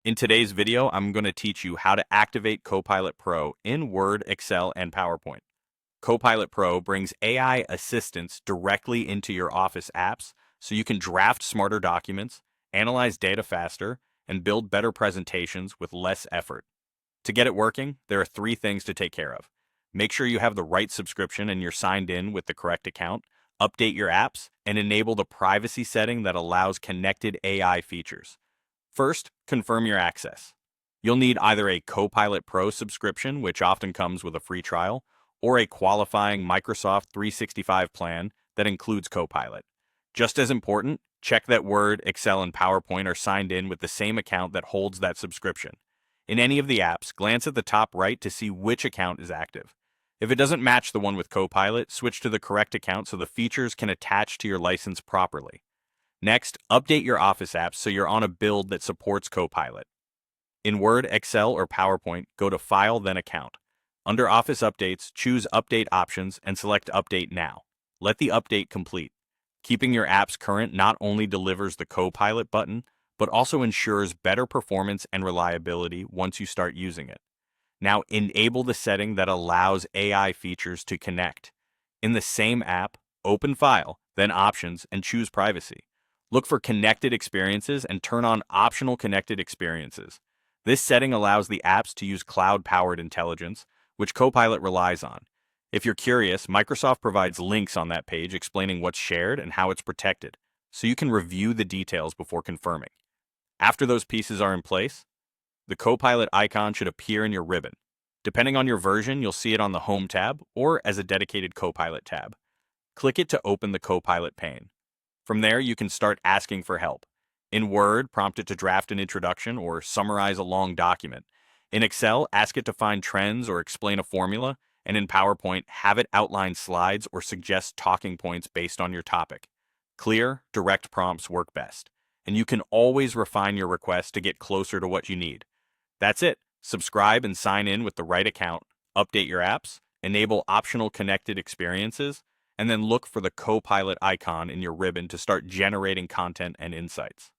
In today's video, I'm going to teach you how to activate Copilot Pro in Word, Excel, and PowerPoint. Copilot Pro brings AI assistance directly into your Office apps so you can draft smarter documents, analyze data faster, and build better presentations with less effort. To get it working, there are three things to take care of. Make sure you have the right subscription and you're signed in with the correct account, update your apps, and enable the privacy setting that allows connected AI features. First, confirm your access. You'll need either a Copilot Pro subscription, which often comes with a free trial, or a qualifying Microsoft 365 plan that includes Copilot. Just as important, check that Word, Excel, and PowerPoint are signed in with the same account that holds that subscription. In any of the apps, glance at the top right to see which account is active. If it doesn't match the one with Copilot, switch to the correct account so the features can attach to your license properly. Next, update your Office apps so you're on a build that supports Copilot. In Word, Excel, or PowerPoint, go to File, then Account. Under Office Updates, choose Update Options and select Update Now. Let the update complete. Keeping your apps current not only delivers the Copilot button, but also ensures better performance and reliability once you start using it. Now enable the setting that allows AI features to connect. In the same app, open File, then Options, and choose Privacy. Look for Connected Experiences and turn on Optional Connected Experiences. This setting allows the apps to use cloud-powered intelligence, which Copilot relies on. If you're curious, Microsoft provides links on that page explaining what's shared and how it's protected, so you can review the details before confirming. After those pieces are in place, the Copilot icon should appear in your ribbon. Depending on your version, you'll see it on the Home tab or as a dedicated Copilot tab. Click it to open the Copilot pane. From there, you can start asking for help. In Word, prompt it to draft an introduction or summarize a long document. In Excel, ask it to find trends or explain a formula. And in PowerPoint, have it outline slides or suggest talking points based on your topic. Clear, direct prompts work best, and you can always refine your request to get closer to what you need. That's it. Subscribe and sign in with the right account, update your apps, enable optional connected experiences, and then look for the Copilot icon in your ribbon to start generating content and insights.